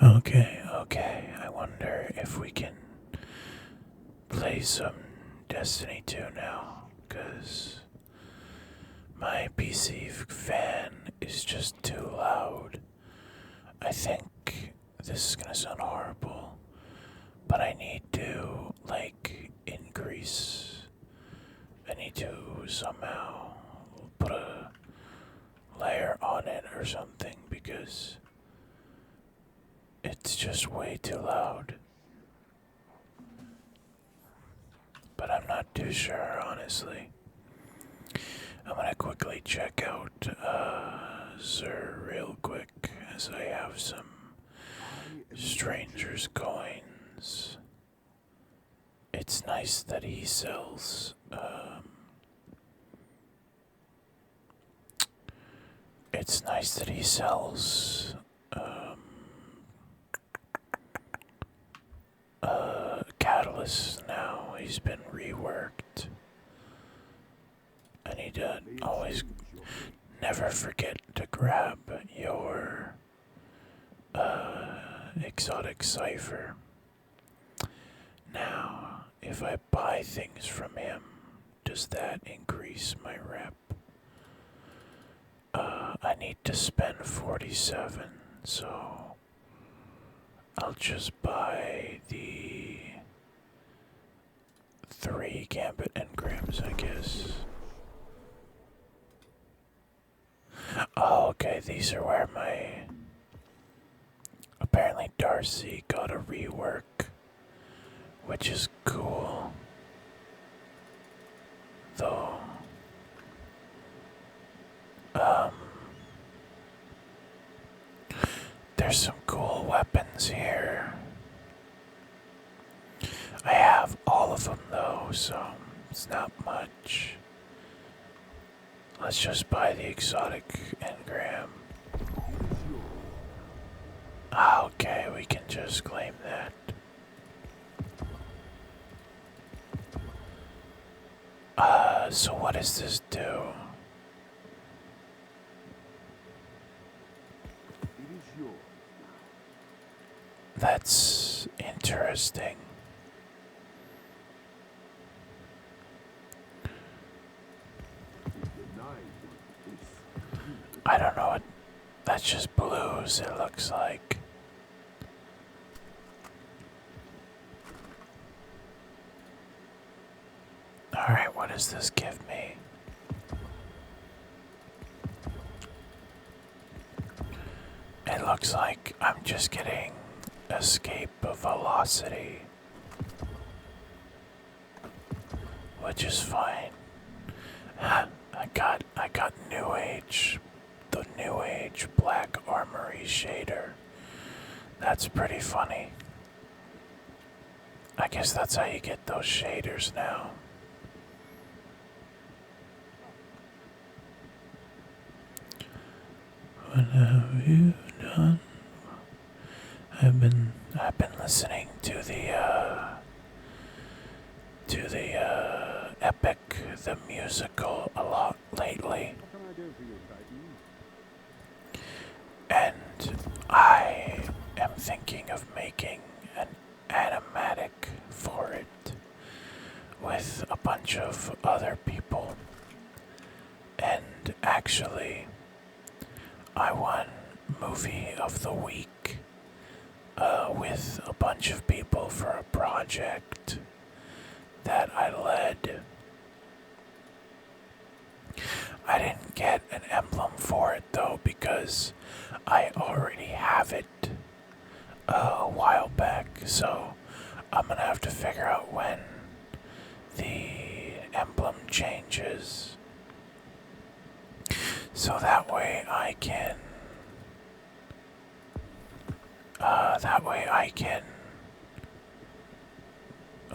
Okay. I wonder if we can play some Destiny 2 now, because my PC fan is just too loud. I think this is gonna sound horrible, but I need to, increase. I need to somehow put a layer on it or something because it's just way too loud. But I'm not too sure, honestly. I'm gonna quickly check out Sir real quick as I have some stranger's coins. It's nice that he sells. It's nice that he sells catalysts now. He's been reworked. I need to always never forget to grab your exotic cipher. Now, if I buy things from him, does that increase my rep? I need to spend 47, so I'll just buy the 3 gambit engrams, I guess. Oh, okay, these are where my... Apparently Darcy got a rework, which is cool. Though, there's some cool weapons here. I have all of them though, so it's not much. Let's just buy the exotic engram. Ah, okay, we can just claim that. So what does this do? That's interesting. I don't know what. That's just blues, it looks like. Alright, what does this give me? It looks like I'm just getting escape of velocity, which is fine. I got New Age, the New Age Black Armory shader. That's pretty funny. I guess that's how you get those shaders now. What have you done? I've been listening to the Epic the musical a lot lately. And I am thinking of making an animatic for it with a bunch of other people. And actually, I won Movie of the Week with a bunch of people for a project that I led. I didn't get an emblem for it though because I already have it a while back, so I'm gonna have to figure out when the emblem changes. So that way I can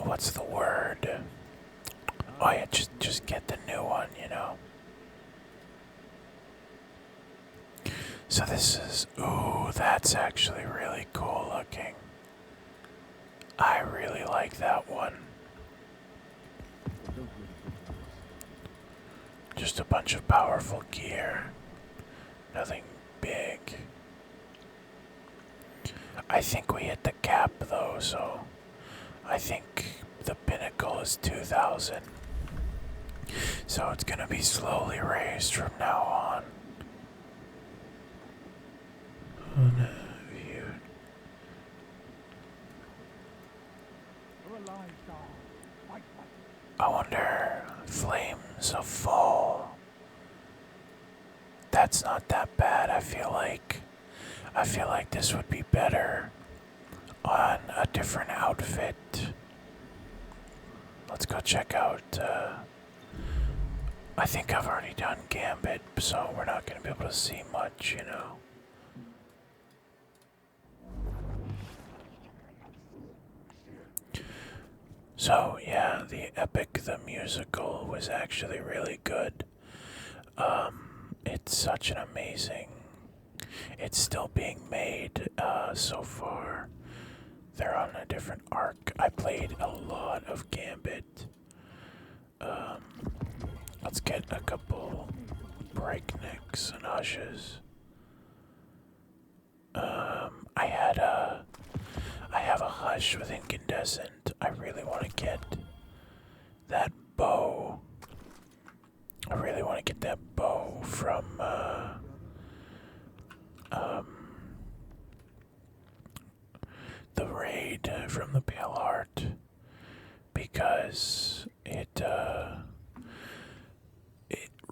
what's the word? Oh yeah, just get the new one, you know. So this is, ooh, that's actually really cool looking. I really like that one. Just a bunch of powerful gear. Nothing big. I think we hit the cap though, so I think the pinnacle is 2,000. So it's gonna be slowly raised from now on. Unviewed. I wonder, flames of fall. That's not that bad. I feel like this would be better on a different outfit. Let's go check out. I think I've already done Gambit, so we're not going to be able to see much, you know. So, yeah, the Epic the Musical was actually really good. It's such an amazing... It's still being made so far. They're on a different arc. I played a lot of Gambit. Let's get a couple breaknecks and hushes. I have a hush with incandescent. I really want to get that bow. I really want to get that bow from the raid from the Pale Heart, because it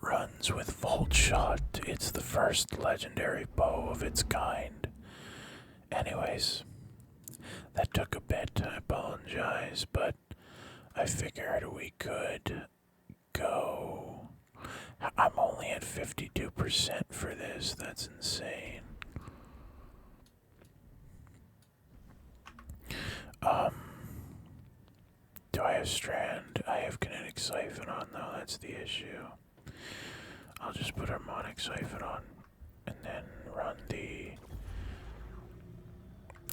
runs with Volt Shot. It's the first legendary bow of its kind. Anyways, that took a bit, I apologize, but I figured we could go. I'm only at 52% for this, that's insane. Do I have Strand? I have Kinetic Siphon on though, that's the issue. I'll just put Harmonic Siphon on and then run the...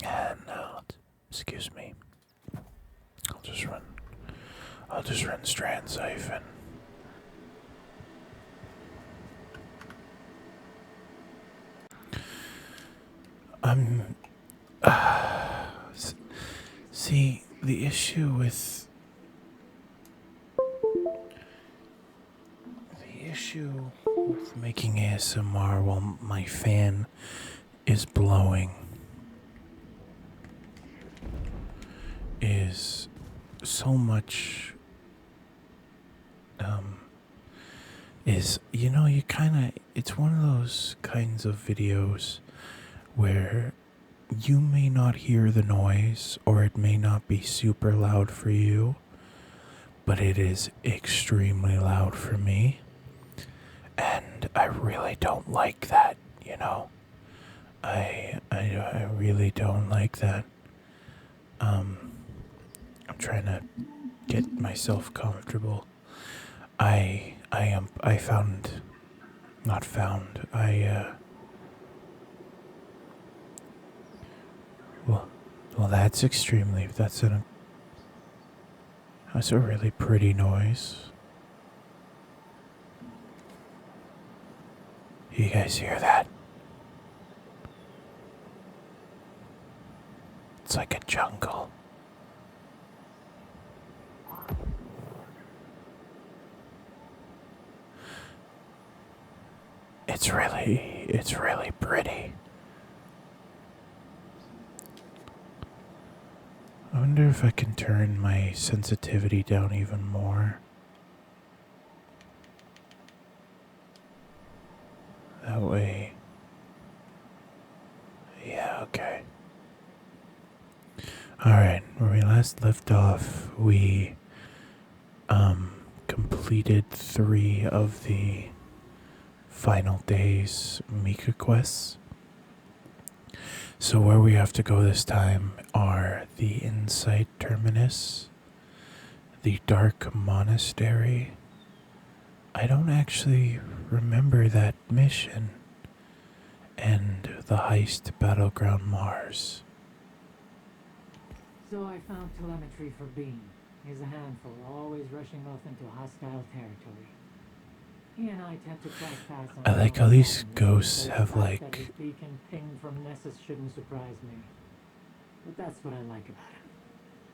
And now, excuse me. I'll just run Strand Siphon. See, the issue with making ASMR while my fan is blowing is so much it's one of those kinds of videos where you may not hear the noise, or it may not be super loud for you, but it is extremely loud for me. And I really don't like that, you know? I really don't like that. I'm trying to get myself comfortable. Well, that's a really pretty noise. You guys hear that? It's like a jungle. It's really pretty. I wonder if I can turn my sensitivity down even more. That way. Yeah, okay. Alright, where we last left off, we completed 3 of the final day's Mika quests. So where we have to go this time are the Insight Terminus, the Dark Monastery. I don't actually remember that mission, and the Heist Battleground Mars. So I found telemetry for Bean. He's a handful, always rushing off into hostile territory. He and I tend to cross paths on I like how these ghosts have that like... his beacon pinged from Nessus shouldn't surprise me. But that's what I like about him.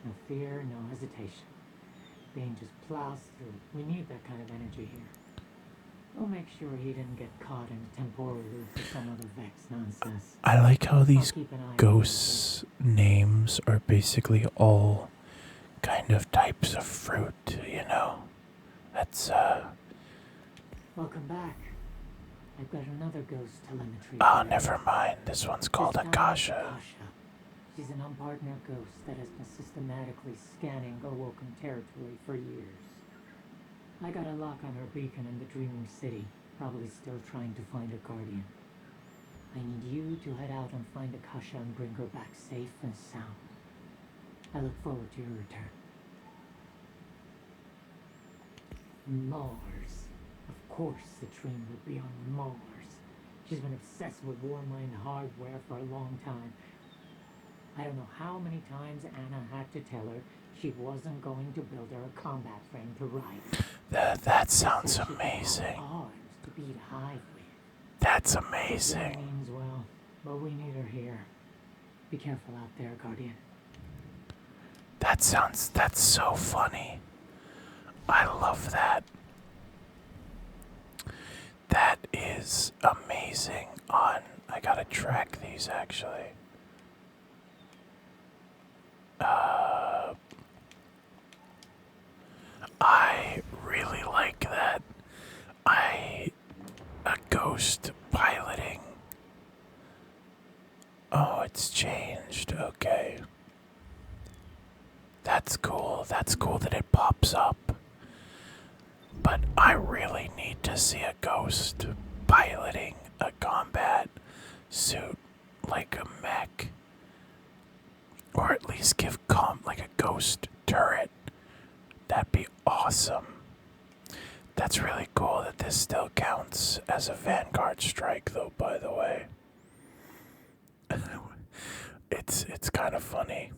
No fear, no hesitation. Bane just plows through. We need that kind of energy here. We'll make sure he didn't get caught in a temporal loop or some other Vex nonsense. I like how these I'll keep an eye on ghosts' names are basically all kind of types of fruit, you know? That's, Welcome back. I've got another ghost telemetry. oh, for you. never mind. This one's called This time it's Akasha. Akasha. She's an unpartnered ghost that has been systematically scanning awoken territory for years. I got a lock on her beacon in the Dreaming City, probably still trying to find her guardian. I need you to head out and find Akasha and bring her back safe and sound. I look forward to your return. Mars. Of course the dream would be on Mars. She's been obsessed with Warmind hardware for a long time. I don't know how many times Anna had to tell her she wasn't going to build her a combat frame to ride. That sounds She could have amazing. arms to beat Hive with. That's That amazing. means well, but we need her here. Be careful out there, Guardian. That's so funny. I love that. That is amazing. I gotta track these actually. I really like that. A ghost piloting. Oh, it's changed. Okay. That's cool. That's cool that it pops up. But I really need to see a ghost piloting a combat suit like a mech. Or at least give like a ghost turret. That'd be awesome. That's really cool that this still counts as a Vanguard strike though, by the way. It's kind of funny.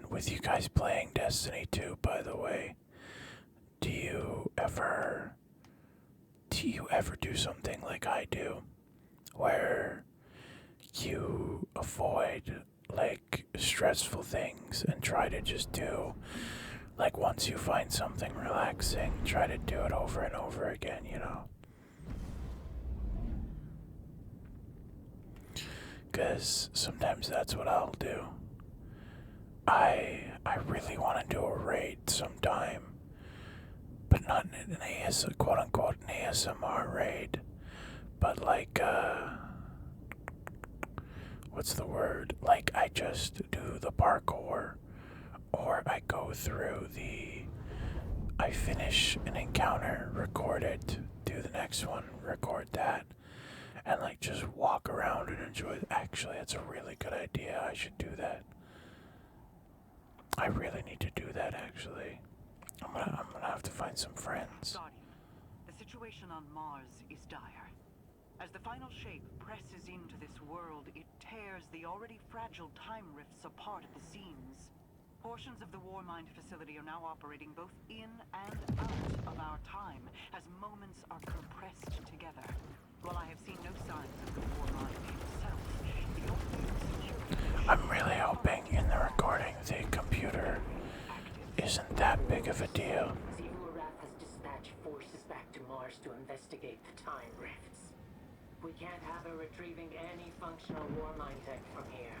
With you guys playing Destiny 2, by the way, do you ever do something like I do, where you avoid like stressful things and try to just do, like once you find something relaxing, try to do it over and over again, you know? Because sometimes that's what I'll do. I really want to do a raid sometime, but not an quote unquote an ASMR raid, but like what's the word? Like I just do the parkour, or I go through I finish an encounter, record it, do the next one, record that, and like just walk around and enjoy it. Actually, that's a really good idea. I should do that. I really need to do that, actually. I'm gonna have to find some friends. Guardian, the situation on Mars is dire. As the final shape presses into this world, it tears the already fragile time rifts apart at the seams. Portions of the Warmind facility are now operating both in and out of our time, as moments are compressed together. While I have seen no signs of the Warmind himself, the only security... I'm really hoping in the recording the computer isn't that big of a deal. Zivurath has dispatched forces back to Mars to investigate the time rifts. We can't have her retrieving any functional Warmind tech from here.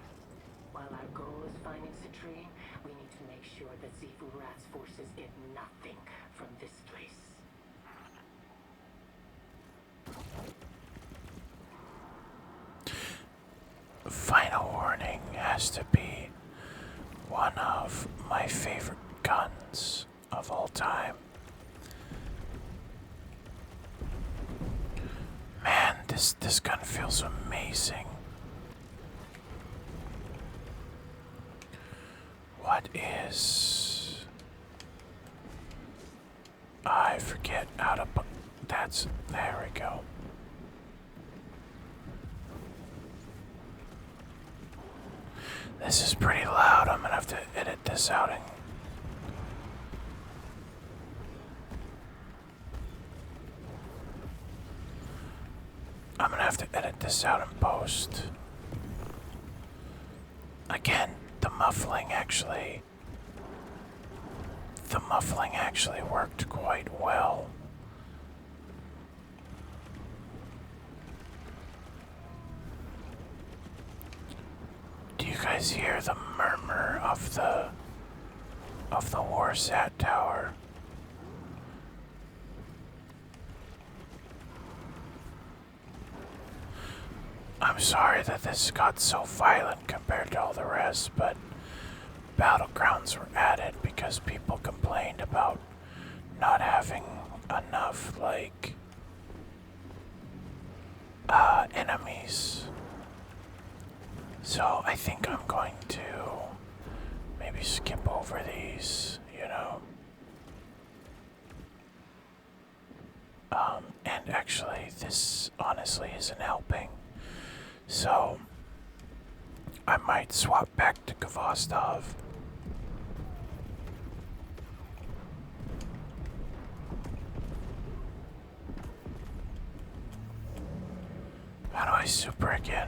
While our goal is finding Citrine, we need to make sure that Zivurath's forces get nothing from this place. Final Warning has to be one of my favorite guns of all time. Man, this gun feels amazing. What is... I forget how to put... There we go. This is pretty loud. I'm gonna have to edit this out. I'm gonna have to edit this out in post. Again, the muffling actually worked quite well. Do you guys hear the murmur of the Warsat tower? I'm sorry that this got so violent compared to all the rest, but battlegrounds were added because people complained about not having enough, like, enemies. So I think I'm going to maybe skip over these, you know. And actually, this honestly isn't helping. So, I might swap back to Kvostov. How do I super again?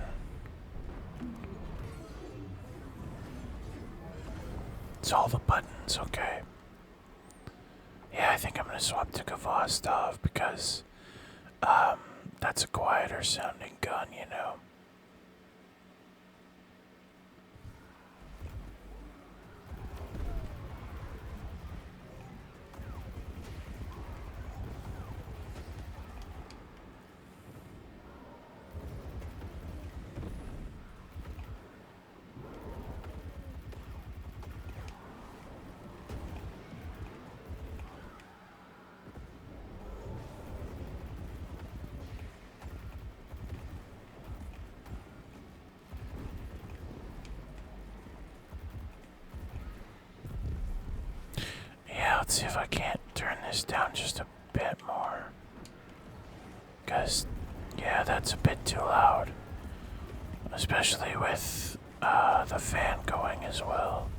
It's all the buttons, okay. Yeah, I think I'm gonna swap to Kvostov because, that's a quieter sounding gun, you know. Let's see if I can't turn this down just a bit more. Because, yeah, that's a bit too loud. Especially with the fan going as well.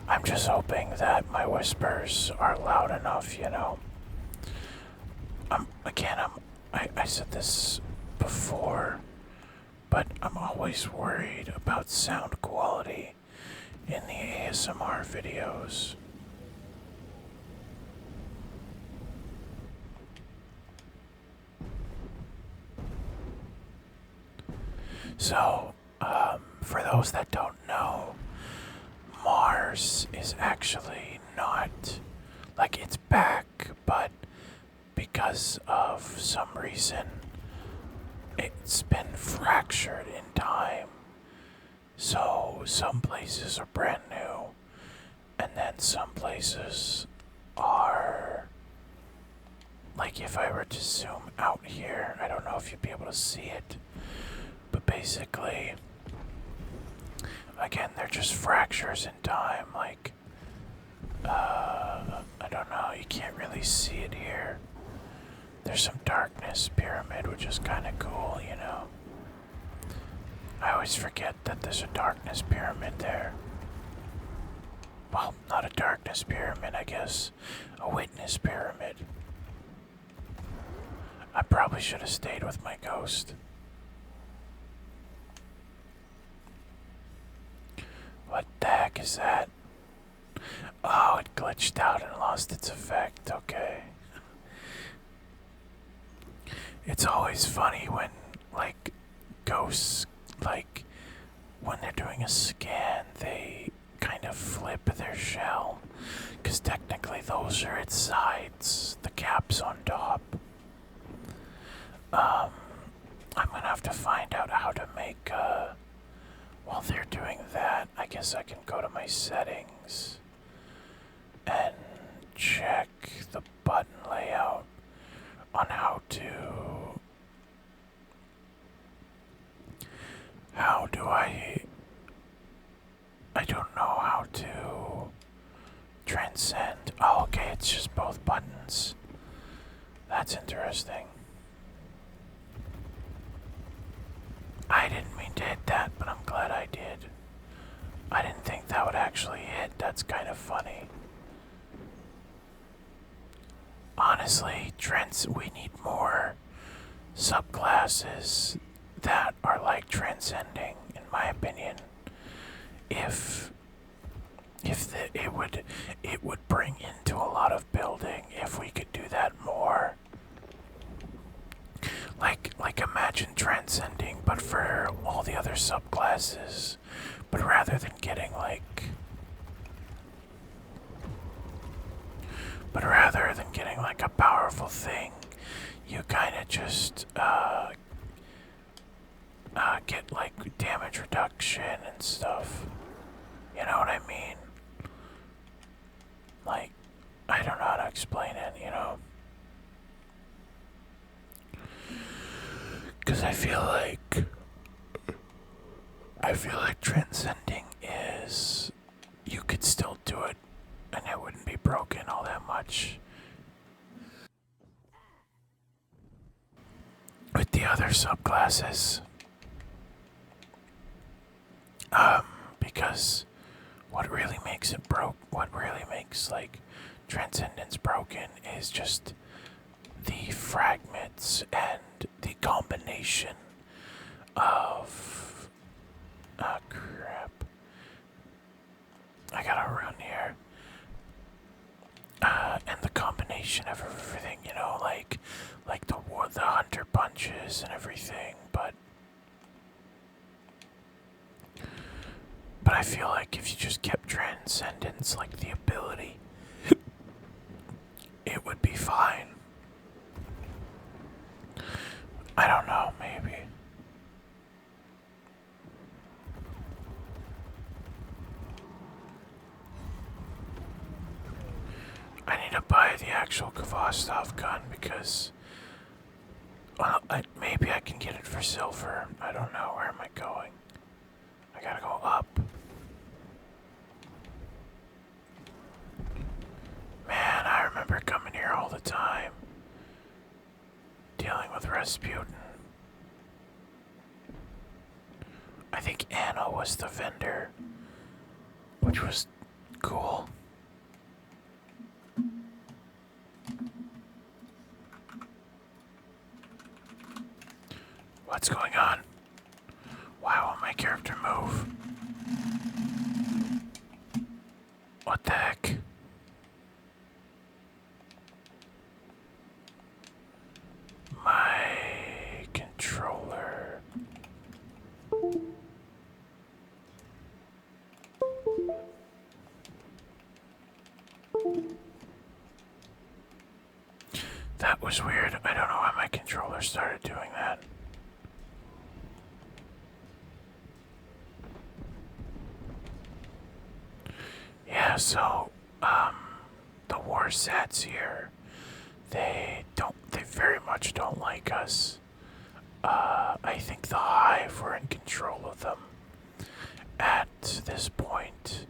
I'm just hoping that my whispers are loud enough, you know. I said this before, but I'm always worried about sound quality in the ASMR videos. So, for those that don't know, Mars is actually not, like, it's back, but because of some reason, it's been fractured in time. So, some places are brand new, and then some places are, like, if I were to zoom out here, I don't know if you'd be able to see it. But basically, again, they're just fractures in time, like, I don't know, you can't really see it here. There's some darkness pyramid, which is kind of cool, you know. I always forget that there's a darkness pyramid there. Well, not a darkness pyramid, I guess. A witness pyramid. I probably should have stayed with my ghost. What the heck is that? Oh, it glitched out and lost its effect. Okay. It's always funny when, like, ghosts, like, when they're doing a scan, they kind of flip their shell. Because technically those are its sides, the caps on top. I'm gonna have to find out how to make, while they're doing that, I guess I can go to my settings and check the button layout on how do I don't know how to transcend. Oh, okay, it's just both buttons. That's interesting. I didn't mean to hit that, but I'm glad I did. I didn't think that would actually hit. That's kind of funny. Honestly, we need more subclasses that are like transcending, in my opinion. If it would bring into a lot of building if we could do that more. Like imagine transcending, but for all the other subclasses, but rather than getting like a powerful thing, you kind of just get like damage reduction and stuff. You know what I mean? Like, I don't know how to explain it, you know? Because I feel like transcending is, you could still do it and it wouldn't be broken all that much. With the other subclasses, because what really makes like transcendence broken is just the fragments and the combination of crap. I gotta run here. And the combination of everything, you know, like the hunter punches and everything, but I feel like if you just kept transcendence, like the ability, it would be fine. I don't know, maybe. I need to buy the actual Kvostov gun because, well, maybe I can get it for silver. I don't know. Where am I going? I gotta go up. Man, I remember coming here all the time, dealing with Rasputin. I think Anna was the vendor, which was cool. What's going on? Why won't my character move? What the heck? My controller. That was weird. I don't know why my controller started doing that. Yeah, so, the war sats here, they very much don't like us. I think the Hive were in control of them at this point,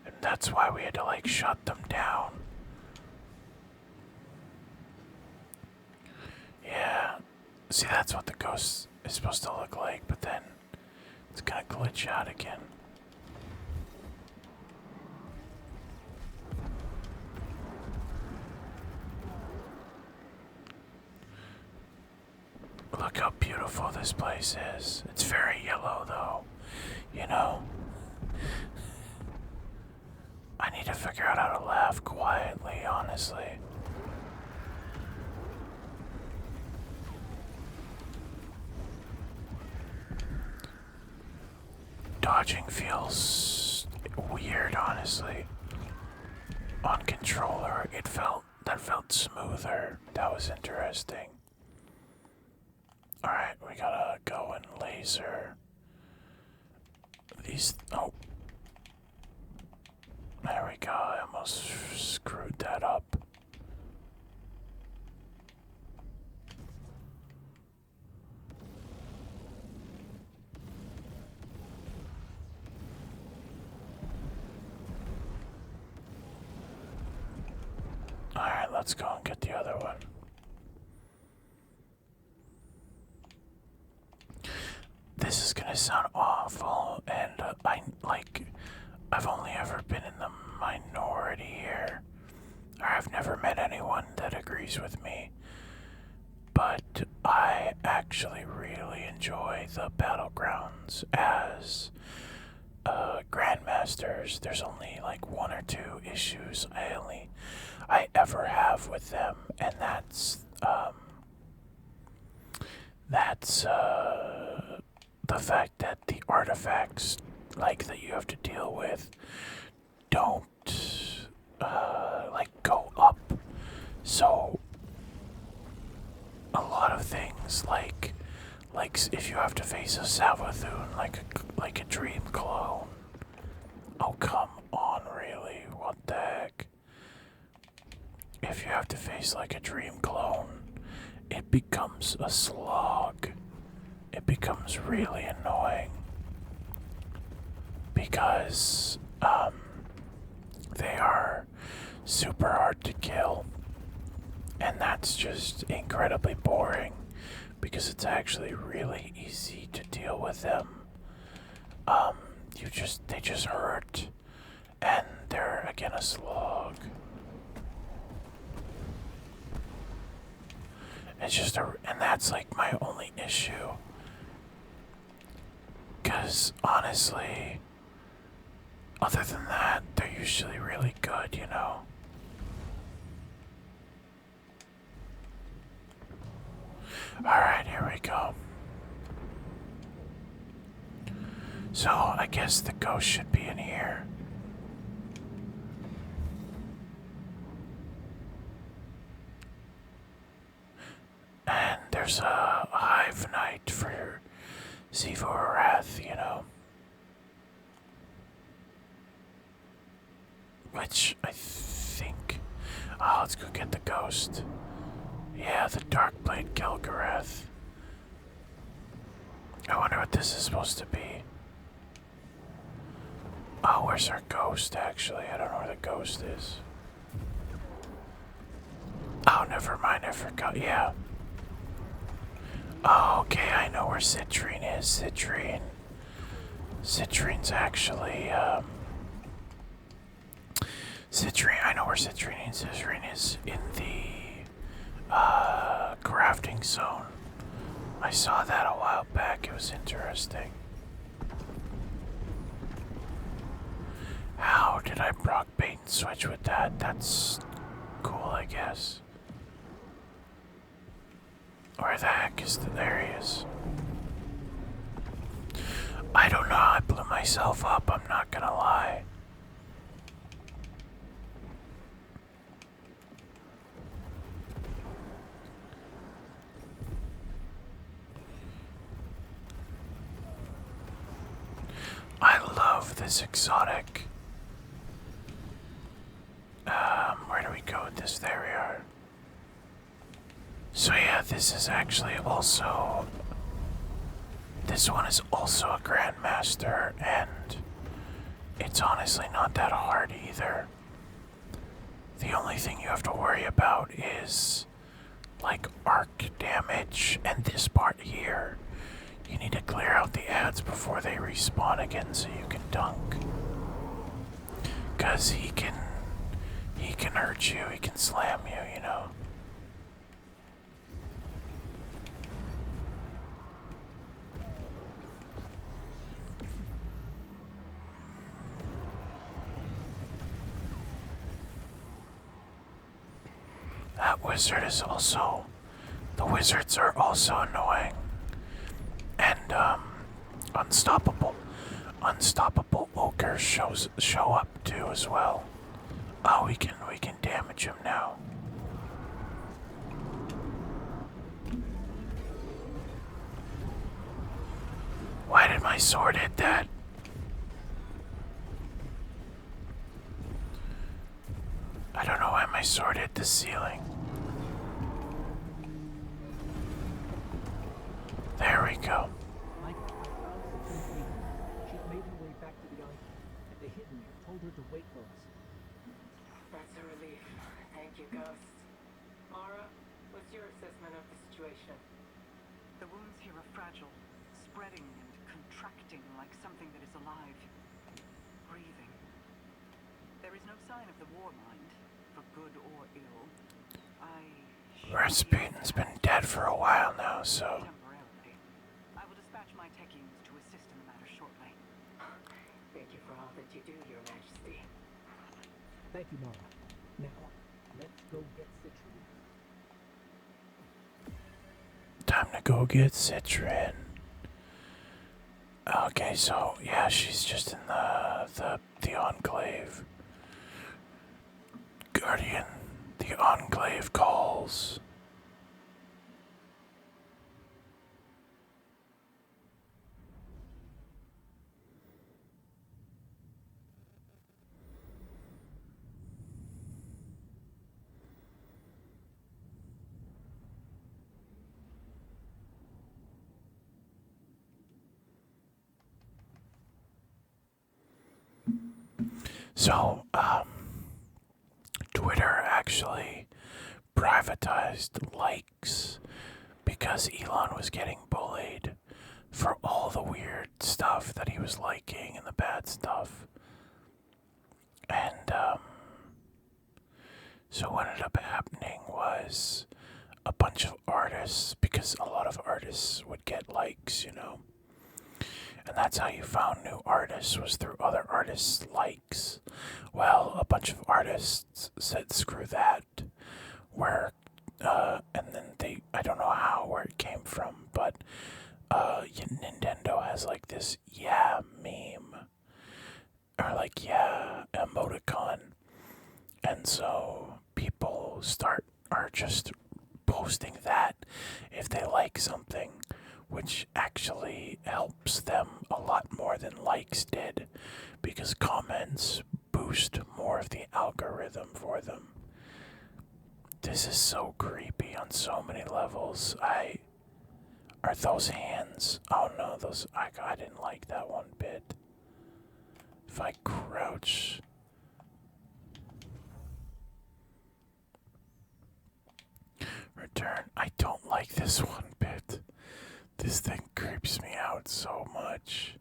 and that's why we had to, like, shut them down. Yeah, see, that's what the ghost is supposed to look like, but then it's gonna glitch out again. Look how beautiful this place is. It's very yellow though, you know? I need to figure out how to laugh quietly, honestly. Dodging feels weird, honestly. On controller, that felt smoother. That was interesting. Alright, we gotta go and laser these. Oh. There we go. I almost screwed that up. Alright, let's go and get the other one. This is gonna sound awful, and I've only ever been in the minority here. Or I've never met anyone that agrees with me. but I actually really enjoy the battlegrounds as Grandmasters. There's only like one or two issues I ever have with them, and that's the fact that the artifacts like that you have to deal with don't like go up. So a lot of things like if you have to face a Savathun like a dream clone. Oh come on, really? What the heck? If you have to face like a dream clone, it becomes a slog. It becomes really annoying because they are super hard to kill, and that's just incredibly boring because it's actually really easy to deal with them. They just hurt, and they're again a slog. It's just and that's like my only issue. 'Cause honestly, other than that, they're usually really good, you know. Alright, here we go. So, I guess the ghost should be in here. And there's a hive night for Sivu Arath, you know. Which I think... Oh, let's go get the ghost. Yeah, the Darkblade Gelgarath. I wonder what this is supposed to be. Oh, where's our ghost, actually? I don't know where the ghost is. Oh, never mind, I forgot. Yeah. Oh, okay, I know where Citrine is. Citrine's actually, Citrine, I know where Citrine is. Citrine is in the, crafting zone. I saw that a while back. It was interesting. How did I proc bait and switch with that? That's cool, I guess. Where the heck is there he is? I don't know, I blew myself up, I'm not gonna lie. I love this exotic. Where do we go with this? There we are. So yeah, this is actually also... This one is also a Grandmaster, and it's honestly not that hard either. The only thing you have to worry about is like arc damage, and this part here. You need to clear out the ads before they respawn again so you can dunk. 'Cause he can hurt you, he can slam you, you know. That wizard is also... The wizards are also annoying. And, Unstoppable ogres show up too as well. Oh, we can damage him now. Why did my sword hit that? I don't know why my sword hit the ceiling. There we go. She's made her way back to the island, and the hidden have told her to wait for us. That's a relief. Thank you, Ghost. Mara, what's your assessment of the situation? The wounds here are fragile, spreading and contracting like something that is alive. Breathing. There is no sign of the war mind, for good or ill. Rasputin's been dead for a so. Temporarily. I will dispatch my techies to assist in the matter shortly. Thank you for all that you do, Your Majesty. Thank you, Mara. Now, let's go get situated. Time to go get Citrin. Okay, so yeah, she's just in the Enclave. Guardian, the Enclave calls. So, Twitter actually privatized likes because Elon was getting bullied for all the weird stuff that he was liking and the bad stuff. And, so what ended up happening was a bunch of artists, because a lot of artists would get likes, you know. And that's how you found new artists, was through other artists' likes. Well, a bunch of artists said screw that, and then I don't know where it came from, but Nintendo has like this yeah meme, or like yeah emoticon, and so people are just posting that if they like something, which actually helps them a lot more than likes did, because comments boost more of the algorithm for them. This is so creepy on so many levels. Are those hands? Oh no, I didn't like that one bit. If I crouch. Return. I don't like this one bit. This thing creeps me out so much.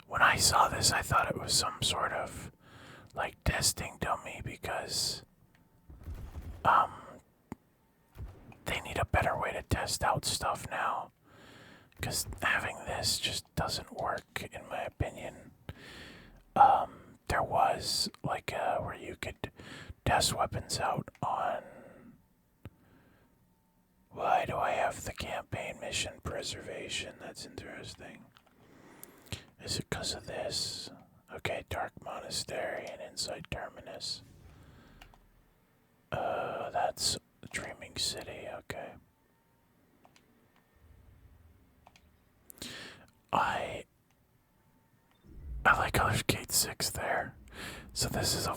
When I saw this, I thought it was some sort of like testing dummy, because they need a better way to test out stuff now, because having this just doesn't work in my opinion. There was like where you could test weapons out on. Why do I have the campaign mission preservation? That's interesting. Is it because of this? Okay, Dark Monastery and Inside Terminus. That's Dreaming City, okay. I like how there's Gate 6 there. So this is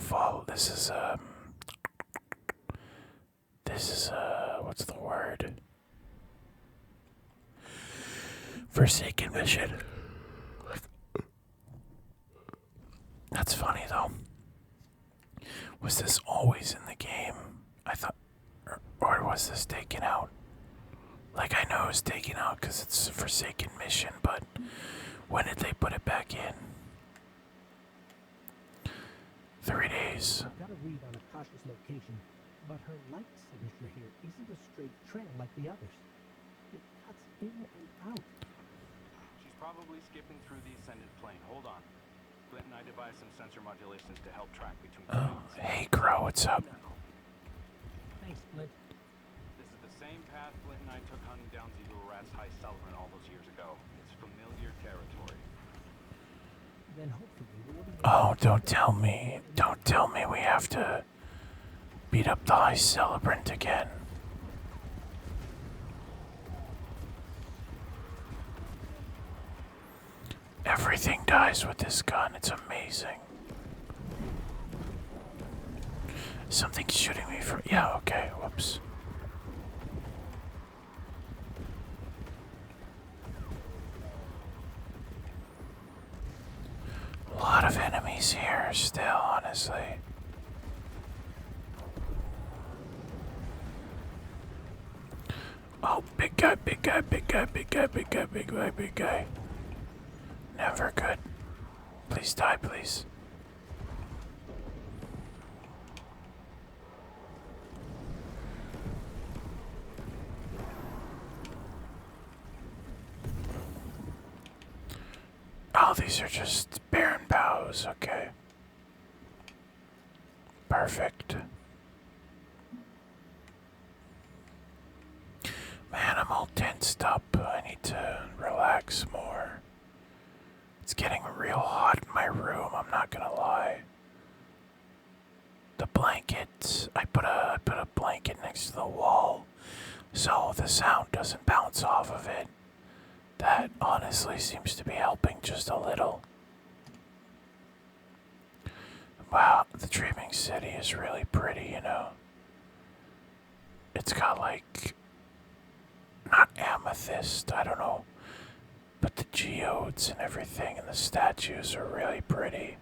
what's the word? Forsaken mission. That's funny though. Was this always in the game? I thought, or was this taken out? Like, I know it was taken out because it's a Forsaken mission, but when did they put it back in? 3 days. I've got a read on Akasha's location, but her light signature here isn't a straight trail like the others. It cuts in and out. She's probably skipping through the ascended plane. Hold on. Flint and I devised some sensor modulations to help track between Oh, planes. hey Crow, what's up? Thanks, Flint. This is the same path Flint and I took hunting down Zero Rat's High Sullivan all those years ago. It's familiar territory. Then hopefully we'll be Oh, don't tell me we have to beat up the High Celebrant again. Everything dies with this gun, it's amazing. Something's shooting me from, yeah, okay, whoops. A lot of enemies here still, honestly. Oh, big guy, big guy, big guy, big guy, big guy, big guy, big guy. Never good. Please die, please. these are just barren boughs, okay. Perfect. Man, I'm all tensed up. I need to relax more. It's getting real hot in my room, I'm not gonna lie. The blanket, I put a blanket next to the wall so the sound doesn't bounce off of it. That honestly seems to be helping just a little. Wow, the Dreaming City is really pretty, you know. It's got like, not amethyst, I don't know, but the geodes and everything and the statues are really pretty.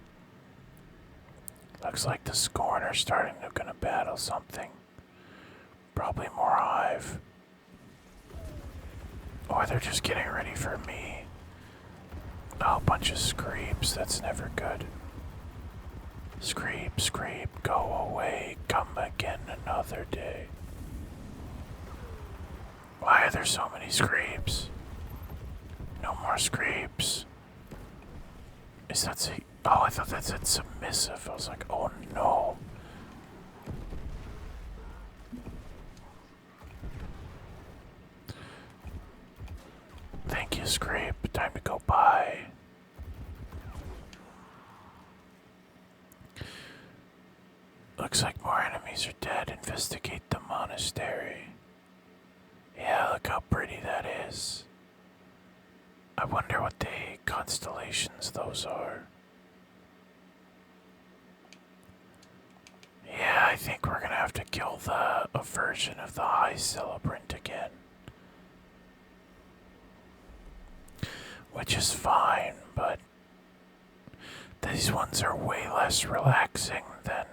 Looks like the Scorn are starting to gonna battle something. Probably more Hive. Or they're just getting ready for me. Oh, a bunch of Screeps, that's never good. Screep, screep, go away, come again another day. Why are there so many Screeps? No more Screeps. Is that oh, I thought that said submissive. I was like, oh no. Thank you, Scrape. Time to go by. Looks like more enemies are dead. Investigate the monastery. Yeah, look how pretty that is. I wonder what the constellations those are. Yeah, I think we're gonna have to kill a version of the High Celebrant again. Which is fine, but these ones are way less relaxing than,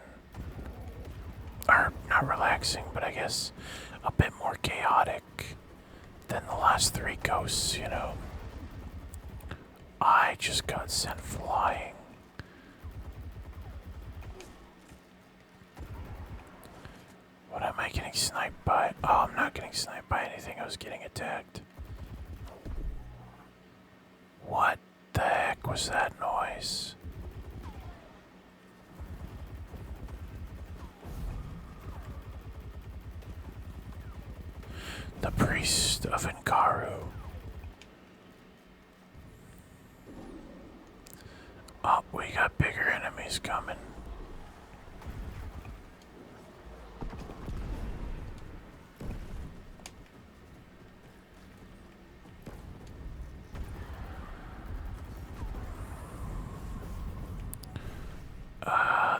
or not relaxing, but I guess a bit more chaotic than the last three ghosts, you know. I just got sent flying. What am I getting sniped by? Oh, I'm not getting sniped by anything. I was getting attacked. What the heck was that noise? The priest of Inkaru. Oh, we got bigger enemies coming.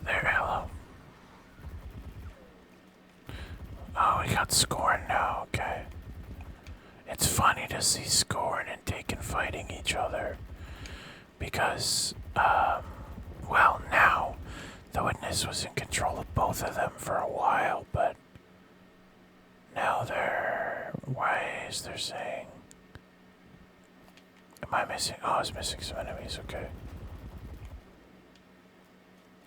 There, hello. Oh, we got Scorn now, okay. It's funny to see Scorn and Taken fighting each other. Because, well, now, the Witness was in control of both of them for a while, but now they're, why is there saying? Am I missing? Oh, I was missing some enemies, okay.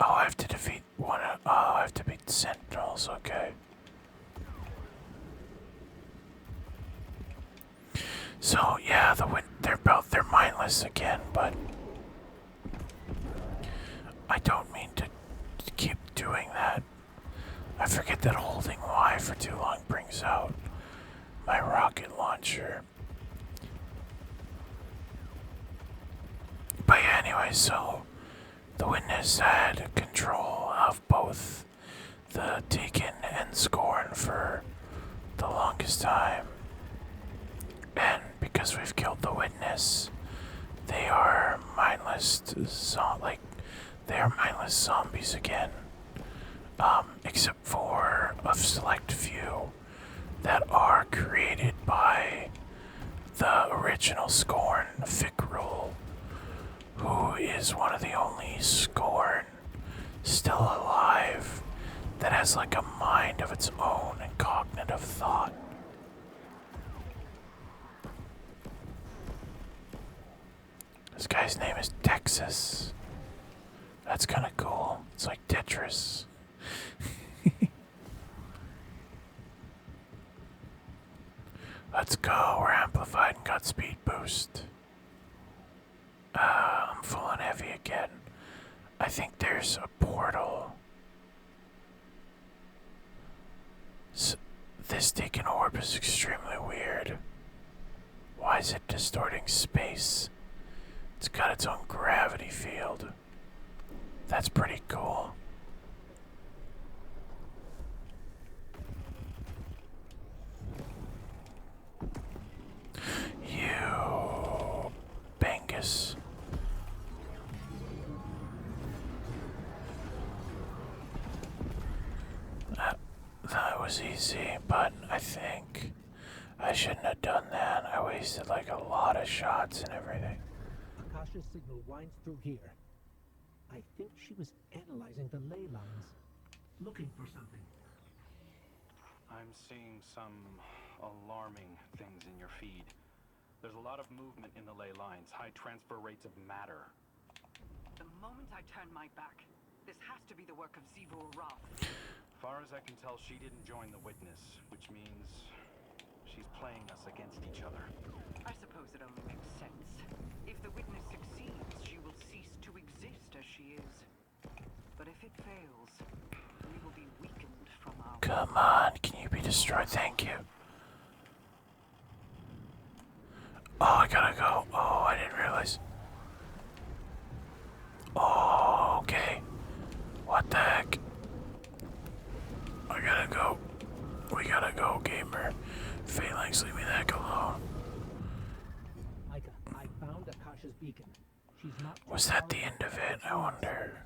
Oh, I have to defeat one. Oh, I have to beat Sentinels. Okay. So yeah, they're mindless again, but I don't mean to keep doing that. I forget that holding Y for too long brings out my rocket launcher. But yeah, anyway, so the Witness had control of both the Taken and Scorn for the longest time. And because we've killed the Witness, they are mindless, they are mindless zombies again. Except for a select few that are created by the original Scorn, Fikrul, who is one of the only Scorn still alive that has like a mind of its own and cognitive thought. This guy's name is Texas. That's kind of cool. It's like Tetris. Let's go. We're amplified and got speed boost. I'm I'm full on heavy again. I think there's a portal. This Deacon orb is extremely weird. Why is it distorting space? It's got its own gravity field. That's pretty cool. You Bangus. That was easy, but I think I shouldn't have done that. I wasted like a lot of shots and everything. Akasha's signal winds through here. I think she was analyzing the ley lines, looking for something. I'm seeing some alarming things in your feed. There's a lot of movement in the ley lines, high transfer rates of matter. The moment I turn my back, this has to be the work of Zivu Rath. Far as I can tell, she didn't join the witness, which means she's playing us against each other. I suppose it only makes sense. If the witness succeeds, she will cease to exist as she is. But if it fails, we will be weakened from our... Come on, can you be destroyed? Thank you. Oh, I gotta go. Oh, I didn't realize. Oh, okay. What the heck? I gotta go. We gotta go, gamer. Phalanx, leave me the heck alone. Micah, I found Akasha's beacon. She's not... Was that the end of it? I wonder.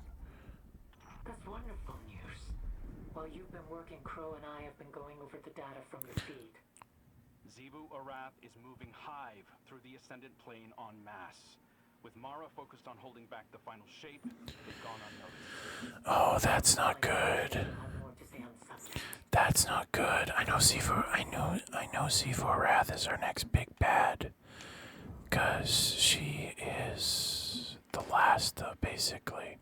That's wonderful news. While you've been working, Crow and I have been going over the data from your feed. Zivu Arath is moving Hive through the Ascendant Plane en masse. With Mara focused on holding back the final shape, they've gone unnoticed. Oh, that's not good. That's not good. I know Zivu Wrath is our next big bad. Cause she is the last, basically.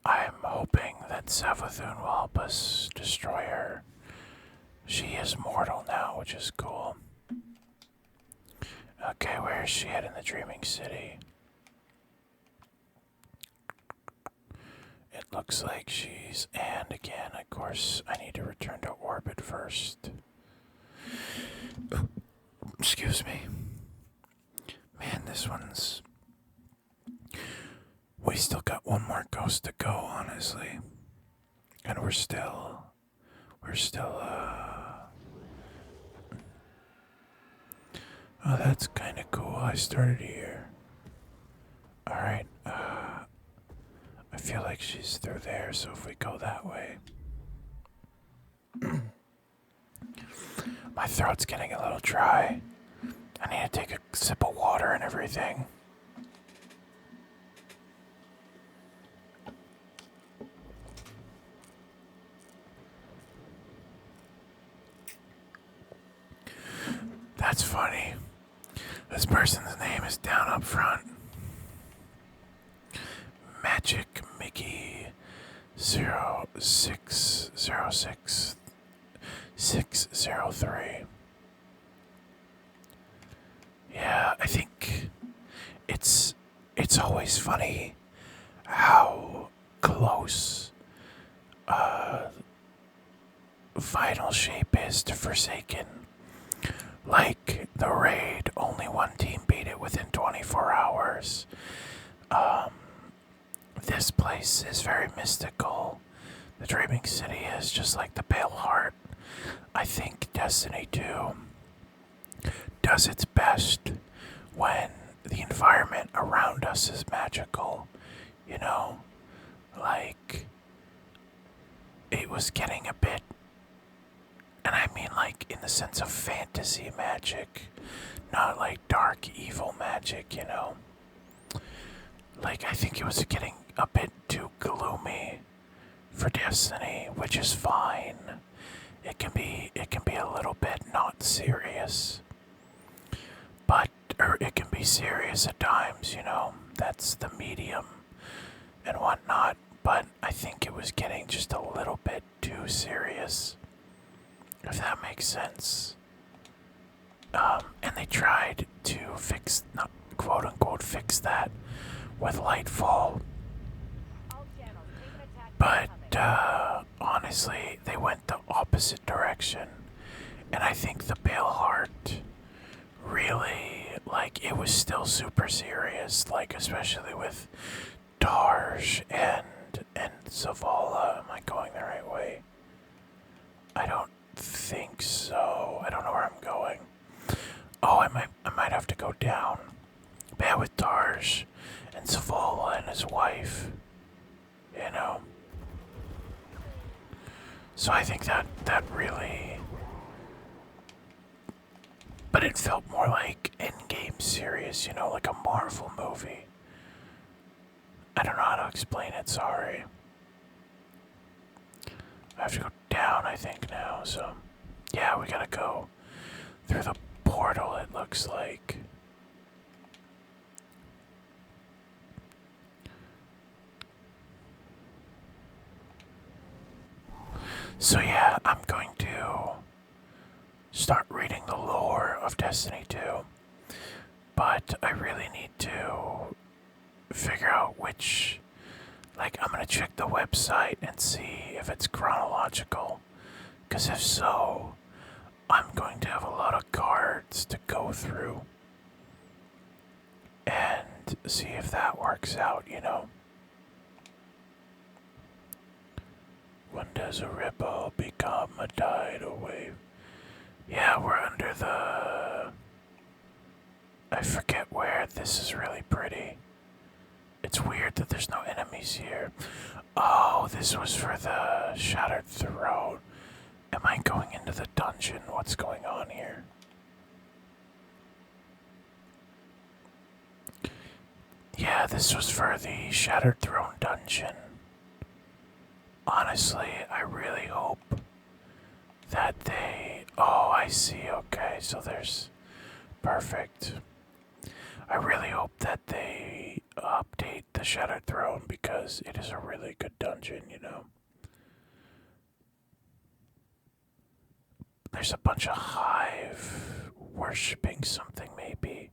I'm hoping that Savathun will help us destroy her. She is mortal now, which is cool. Okay, where is she at in the Dreaming City? It looks like she's... And again, of course, I need to return to orbit first. Excuse me. Man, this one's... We still got one more ghost to go, honestly. And we're still... Oh, that's kind of cool. I started here. Alright, I feel like she's through there, so if we go that way... My throat's getting a little dry. I need to take a sip of water and everything. That's funny. This person's name is down up front. Magic Mickey 0606603. Yeah, I think it's always funny how close Final Shape is to Forsaken. Like the raid, only one team beat it within 24 hours. This place is very mystical. The Dreaming City is just like the Pale Heart. I think Destiny 2 does its best when the environment around us is magical. You know, like, it was getting a bit, and I mean like in the sense of fantasy magic, not like dark evil magic, you know. Like, I think it was getting a bit too gloomy for Destiny, which is fine. It can be a little bit not serious. But, or it can be serious at times, you know. That's the medium and whatnot. But I think it was getting just a little bit too serious, if that makes sense. And they tried to quote unquote fix that with Lightfall. But honestly, they went the opposite direction. And I think the Pale Heart really, like, it was still super serious, like, especially with Tarj and Zavala. Am I going the right way? I don't think so. I don't know where I'm going. Oh, I might have to go down. But yeah, with Tarj and Zavala and his wife, you know. So I think that really, but it felt more like in-game serious, you know, like a Marvel movie. I don't know how to explain it, sorry. I have to go down, I think, now, so... Yeah, we gotta go through the portal, it looks like. So yeah, I'm going to start reading the lore of Destiny 2. But I really need to figure out which... Like, I'm gonna check the website and see if it's chronological. Because if so, I'm going to have a lot of cards to go through. And see if that works out, you know. When does a ripple become a tidal wave? Yeah, we're under the... I forget where. This is really pretty. It's weird that there's no enemies here. Oh, this was for the Shattered Throne. Am I going into the dungeon? What's going on here? Yeah, this was for the Shattered Throne dungeon. Honestly, I really hope that they... Oh, I see. Okay, so there's... Perfect. I really hope that they update the Shattered Throne because it is a really good dungeon, you know. There's a bunch of hive worshipping something, maybe.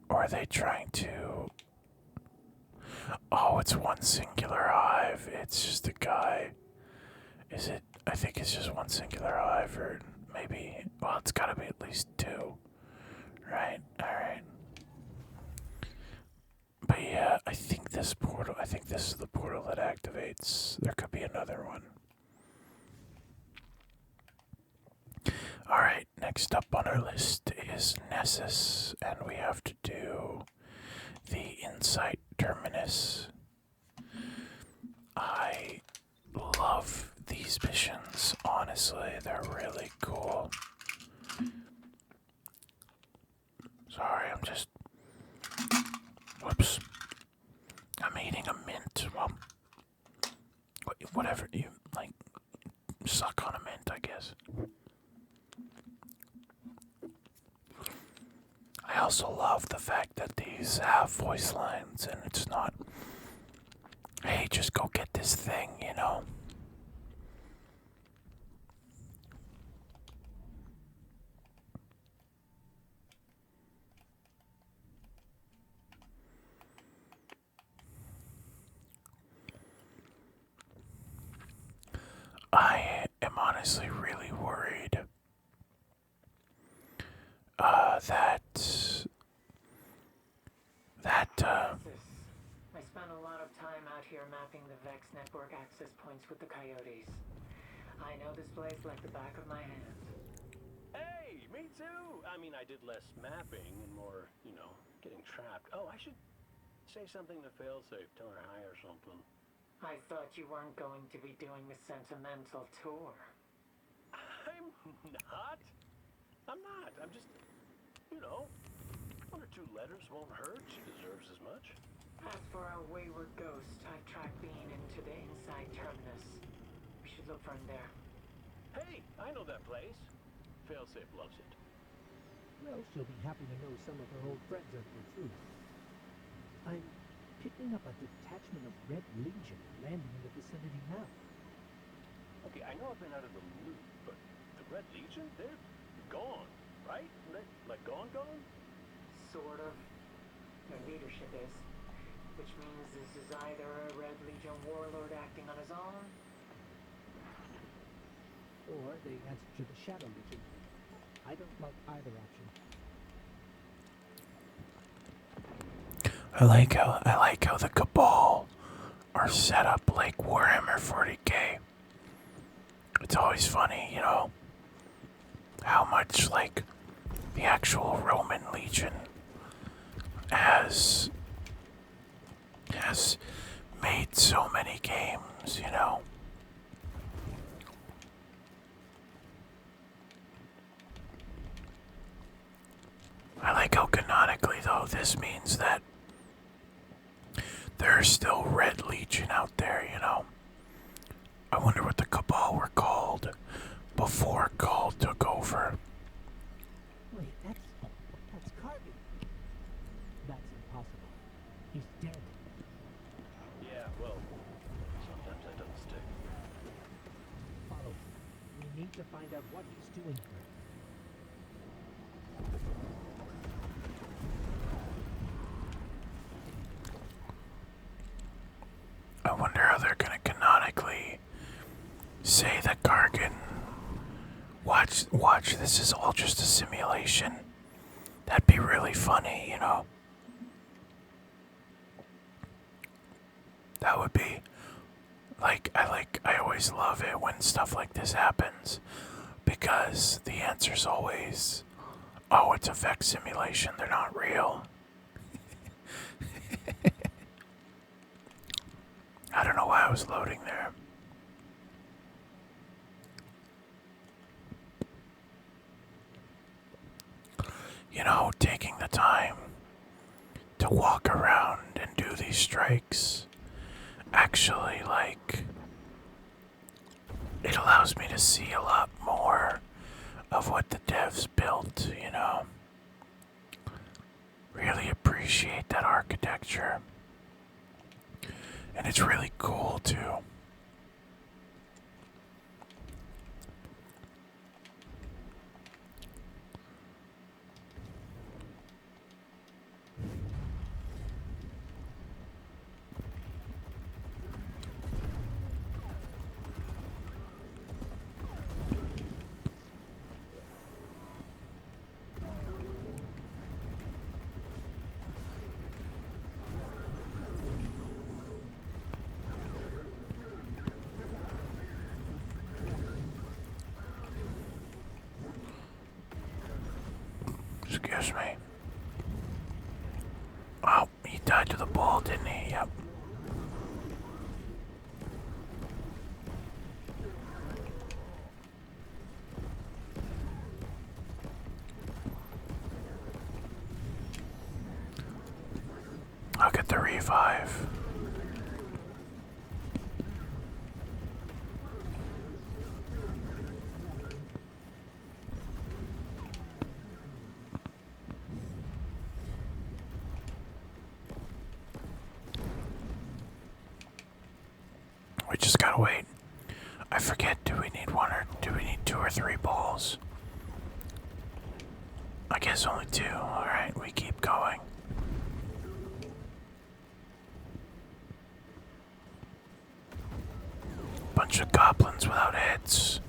Or are they trying to... Oh, it's one singular hive. It's just a guy. Is it? I think it's just one singular hive, or maybe... Well, it's gotta be at least two. Right, alright. But yeah, I think this portal... I think this is the portal that activates. There could be another one. Alright, next up on our list is Nessus, and we have to do the Insight Terminus. I love these missions, honestly, they're really cool. Sorry, I'm just... Whoops. I'm eating a mint. Well, whatever you, like, suck on a mint, I guess. I also love the fact that these have voice lines and it's not, hey, just go get this thing, you know? I am honestly really worried I spent a lot of time out here mapping the Vex network access points with the coyotes. I know this place like the back of my hand. Hey, me too! I mean, I did less mapping and more, you know, getting trapped. Oh, I should say something to Failsafe, tell her hi or something. I thought you weren't going to be doing the sentimental tour. I'm not. I'm just, you know, one or two letters won't hurt. She deserves as much. As for our wayward ghost, I tracked Bean into the inside terminus. We should look for him there. Hey, I know that place. Failsafe loves it. Well, she'll be happy to know some of her old friends are the truth. I'm picking up a detachment of Red Legion landing in the vicinity now. Okay, I know I've been out of the loop, but the Red Legion, they're gone, right? Like gone? Sort of. Their leadership is. Which means this is either a Red Legion warlord acting on his own, Or they answer to the Shadow Legion. I don't like either option. I like how the Cabal are set up like Warhammer 40k. It's always funny, you know, how much like the actual Roman Legion has made so many games, you know. I like how canonically though this means that there's still Red Legion out there, you know. I wonder what the Cabal were called before Gaul took over. Wait, that's Carvey. That's impossible. He's dead. Yeah, well, sometimes that doesn't stick. Follow. We need to find out what he's doing here. I wonder how they're gonna canonically say that Gargan. Watch, this is all just a simulation. That'd be really funny, you know. That would be I always love it when stuff like this happens because the answer's always, oh, it's a effect simulation, they're not real. I don't know why I was loading there. You know, taking the time to walk around and do these strikes actually, like, it allows me to see a lot more of what the devs built, you know. Really appreciate that architecture. And it's really cool too. Excuse me. Oh, he died to the ball, didn't he? Yep. I'll get the revive. We just gotta wait. I forget, do we need two or three balls? I guess only two. Alright, we keep going. Bunch of goblins without heads.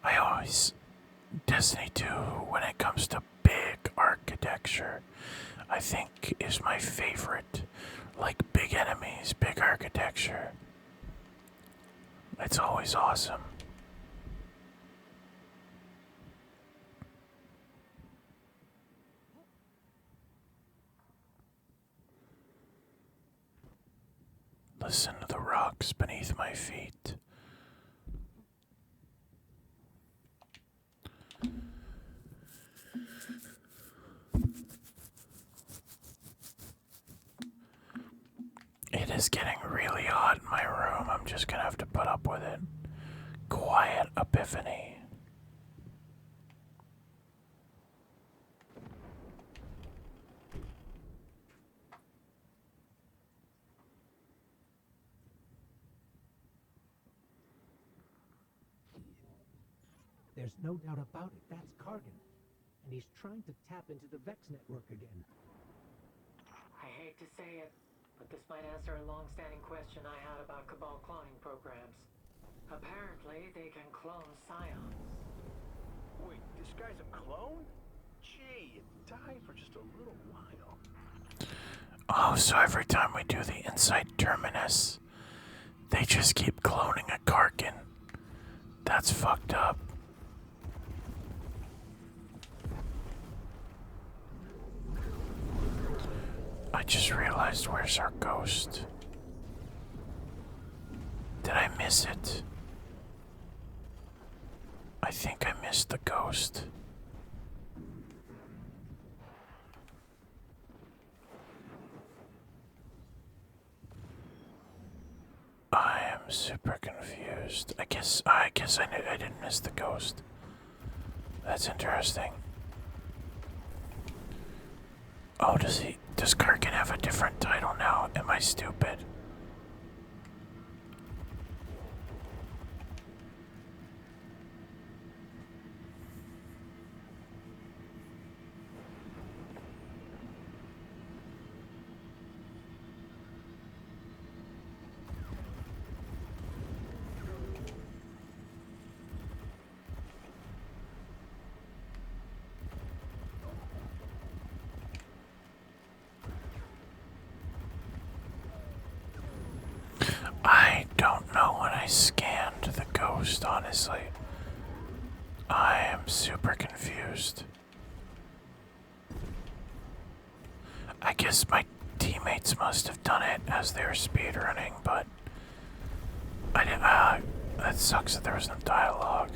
I always Destiny 2 when it comes to big architecture, I think is my favorite. Like big enemies, big architecture. It's always awesome. Listen to the rocks beneath my feet. It is getting really hot in my room. I'm just gonna have to put up with it. Quiet epiphany. There's There's no doubt about it. That's Kargan. And he's trying to tap into the Vex network again. I hate to say it, but this might answer a long-standing question I had about Cabal cloning programs. Apparently, they can clone scions. Wait, this guy's a clone? Gee, it died for just a little while. Oh, so every time we do the Insight Terminus, they just keep cloning a Karkin. That's fucked up. I just realized where's our ghost. Did I miss it? I think I missed the ghost. I am super confused. I guess I didn't miss the ghost. That's interesting. Oh, does Karkin have a different title now? Am I stupid? I don't know when I scanned the ghost, honestly. I am super confused. I guess my teammates must have done it as they were speedrunning, but I didn't. That sucks that there was no dialogue.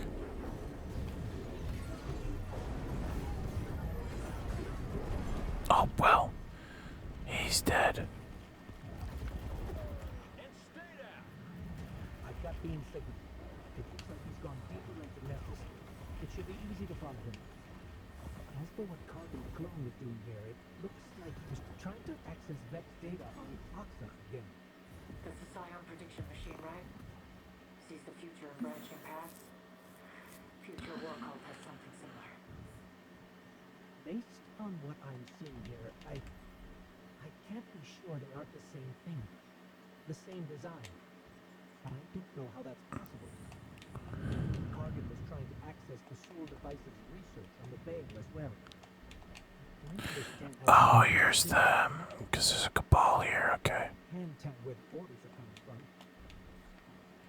Oh well, he's dead. I've got Bean's signal. It looks like he's gone deeper into Memphis. It should be easy to follow him. As for what Kargan the clone was doing here, it looks like he was trying to access Vex data on Oxa again. That's the scion prediction machine, right? Sees the future in branching paths. Future war cult has something similar. Based on what I'm seeing here, I can't be sure they aren't the same thing. The same design. But I don't know how that's possible. Kargan was trying to access the Soul Device's research on the Veil as well. I don't understand Oh, how here's the... because there's a cabal here, okay. can't tell where the orders are coming from.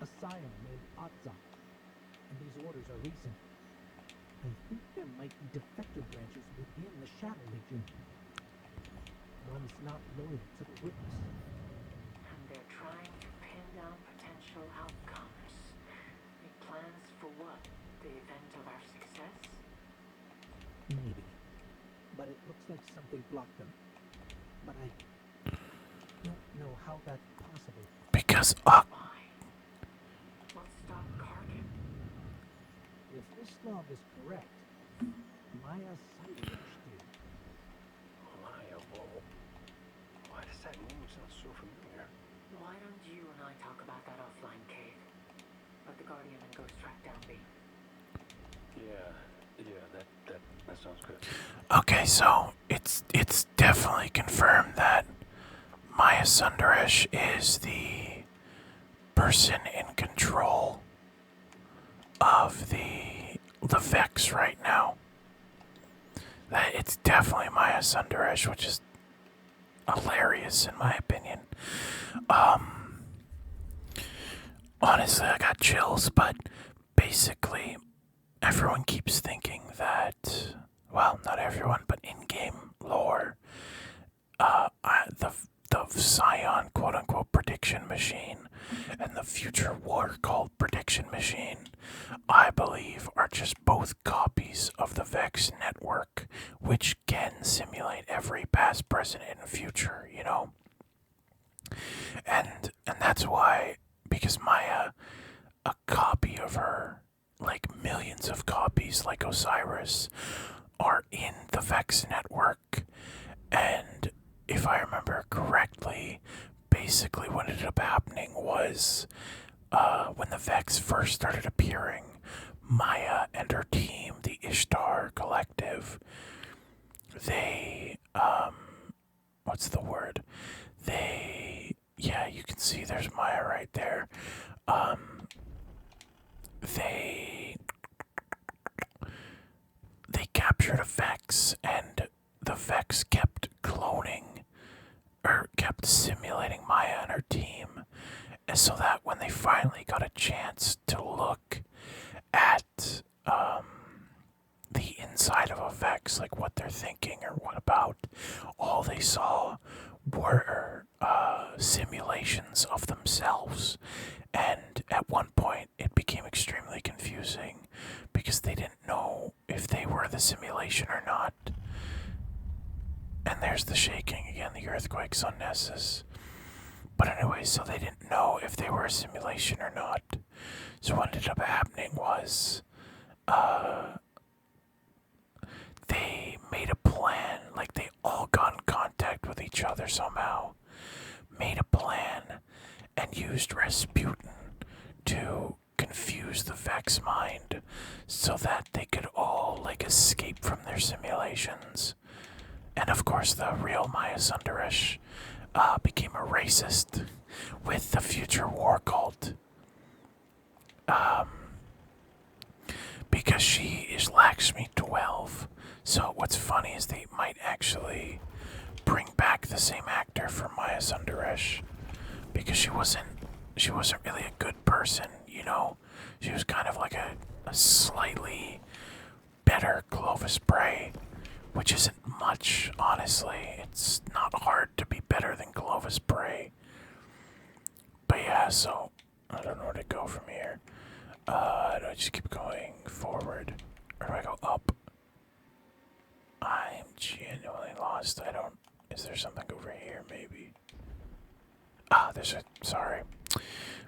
A scion named Otza. And these orders are recent. I think there might be defector branches within the Shadow Legion. One's not loyal to the witness. And they're trying to pin down potential outcomes. Make plans for what? The event of our success? Maybe. But it looks like something blocked them. But I don't know how that's possible. Because, Why? What stopped Kargan? If this log is correct, Maya Synesthesia did. Maya, whoa. Why does that name sound so familiar? Why don't you and I talk about that offline, Cade? Let the Guardian and Ghost track down B. Yeah, that sounds good. okay, so it's definitely confirmed that Maya Sundaresh is the person in control of the Vex right now. That it's definitely Maya Sundaresh, which is hilarious in my opinion. Honestly, I got chills, but basically everyone keeps thinking that, well, not everyone, but in-game lore, the Scion quote-unquote prediction machine and the future war called prediction machine, I believe, are just both copies of the Vex network, which can simulate every past, present, and future, you know? And that's why, because Maya, a copy of her, like millions of copies like Osiris, are in the Vex network. And if I remember correctly, basically what ended up happening was when the Vex first started appearing, Maya and her team, the Ishtar Collective, they, what's the word? Yeah, you can see there's Maya right there. They captured a Vex, and the Vex kept cloning, or kept simulating Maya and her team, and so that when they finally got a chance to look at the inside of a Vex, like what they're thinking or what about, all they saw were simulations of themselves. And at one point, it became extremely confusing because they didn't know if they were the simulation or not. And there's the shaking again, the earthquakes on Nessus. But anyway, so they didn't know if they were a simulation or not. So what ended up happening was, they made a plan, like they all got in contact with each other somehow, made a plan, and used Rasputin to confuse the Vex mind so that they could all, like, escape from their simulations. And of course, the real Maya Sundaresh became a racist with the future war cult. Because she is Lakshmi 12. So what's funny is they might actually bring back the same actor for Maya Sundaresh, because she wasn't really a good person, you know. She was kind of like a slightly better Clovis Bray, which isn't much, honestly. It's not hard to be better than Clovis Bray. But yeah, so I don't know where to go from here. Do I just keep going forward, or do I go up? I'm genuinely lost. Is there something over here, maybe? Sorry.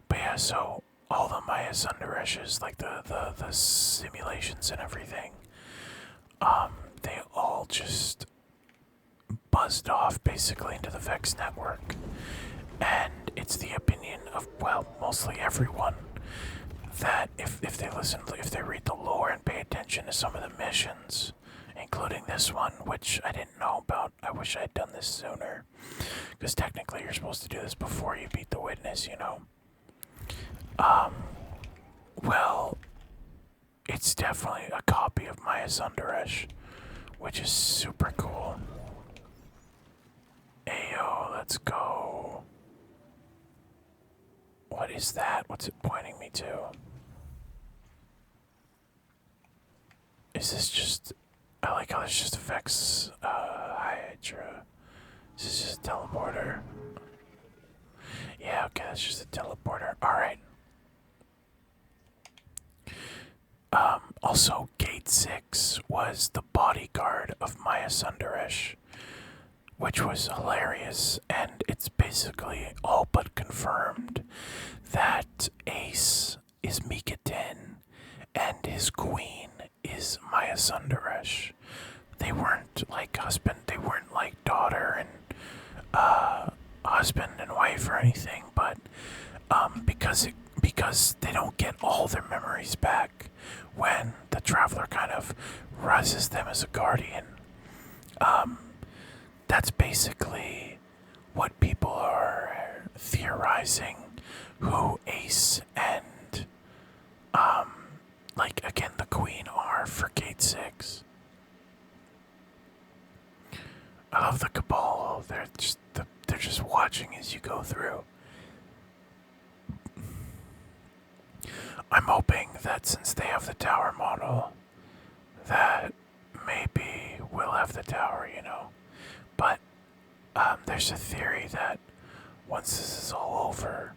But yeah, so all the Maya Sundareshes, like the simulations and everything, they all just buzzed off basically into the Vex network. And it's the opinion of, well, mostly everyone, that if they read the lore and pay attention to some of the missions, including this one, which I didn't know about. I wish I'd done this sooner, because technically you're supposed to do this before you beat the witness, you know. Well, it's definitely a copy of Maya Sundaresh, which is super cool. Ayo, let's go. What is that? What's it pointing me to? Is this just... I like how there's just effects. Hydra. Is this just a teleporter? Yeah, okay, that's just a teleporter. Alright. Also, Gate 6 was the bodyguard of Maya Sundaresh, which was hilarious, and it's basically all but confirmed that Ace is Mikatin and his queen is Maya Sundaresh. They weren't like daughter and husband and wife or anything, but because they don't get all their memories back when the Traveler kind of rises them as a guardian. That's basically what people are theorizing who Ace and like again the Queen are for Gate 6. I love the Cabal. They're just watching as you go through. I'm hoping that since they have the tower model, that maybe we'll have the tower, you know. But there's a theory that once this is all over,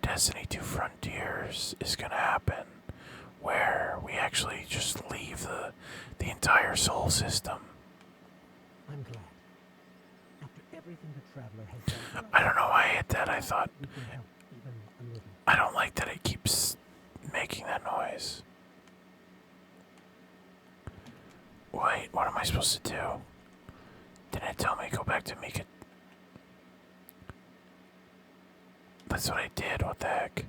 Destiny 2 Frontiers is gonna happen, where we actually just leave the entire Sol system. I'm glad. After everything the Traveler has done, I don't know why I hit that. I thought, we can help even a little. I don't like that it keeps making that noise. Wait, what am I supposed to do? Didn't it tell me to go back to Mika? That's what I did, what the heck?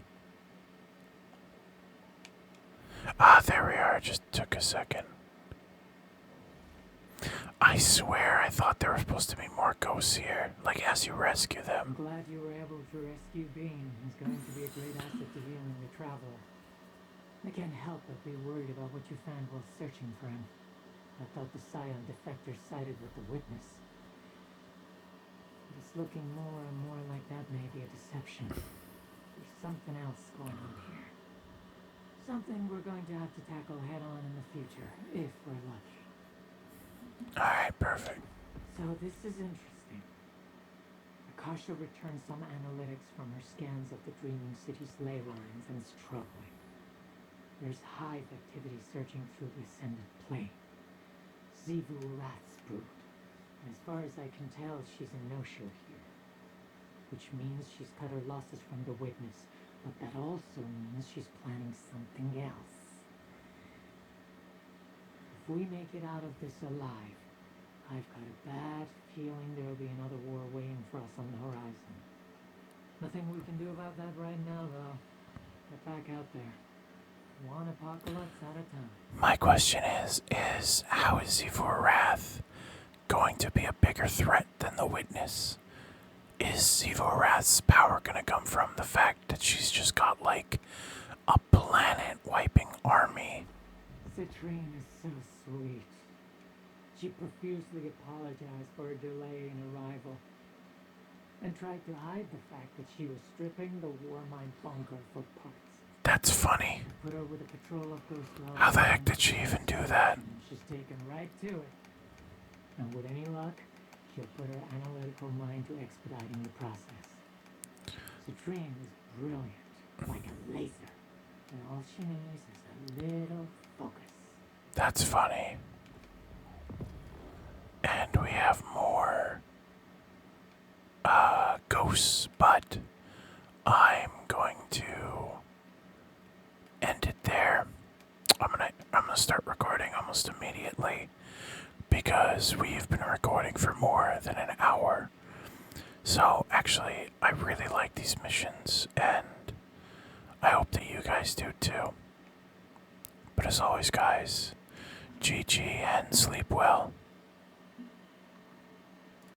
Ah, there we are. It just took a second. I swear I thought there were supposed to be more ghosts here, like as you rescue I'm them. glad you were able to rescue Bean. He's going to be a great asset to you and your travel. I can't help but be worried about what you found while searching for him. I thought the Scion defector sided with the witness. But it's looking more and more like that may be a deception. There's something else going on here. Something we're going to have to tackle head on in the future, if we're lucky. Alright, perfect. So this is interesting. Akasha returned some analytics from her scans of the Dreaming City's ley lines, and it's troubling. There's hive activity surging through the ascendant plane. Zivu Rath's brood. And as far as I can tell, she's a no-show here. Which means she's cut her losses from the witness, but that also means she's planning something else. If we make it out of this alive, I've got a bad feeling there'll be another war waiting for us on the horizon. Nothing we can do about that right now, though. Get back out there. One apocalypse at a time. My question is how is Zivor Wrath going to be a bigger threat than the witness? Is Zivor Wrath's power gonna come from the fact that she's just got like a planet-wiping army? Citrine is so sweet. She profusely apologized for her delay in arrival and tried to hide the fact that she was stripping the Warmind bunker for parts. That's funny. Put her with a patrol of ghost love. How the heck did she even do that? She's taken right to it. And with any luck, she'll put her analytical mind to expediting the process. Citrine is brilliant, like a laser. And all she needs is a little focus. That's funny. And we have more ghosts, but I'm going to end it there. I'm gonna start recording almost immediately because we've been recording for more than an hour. So actually, I really like these missions, and I hope that you guys do too. But as always, guys, GG and sleep well.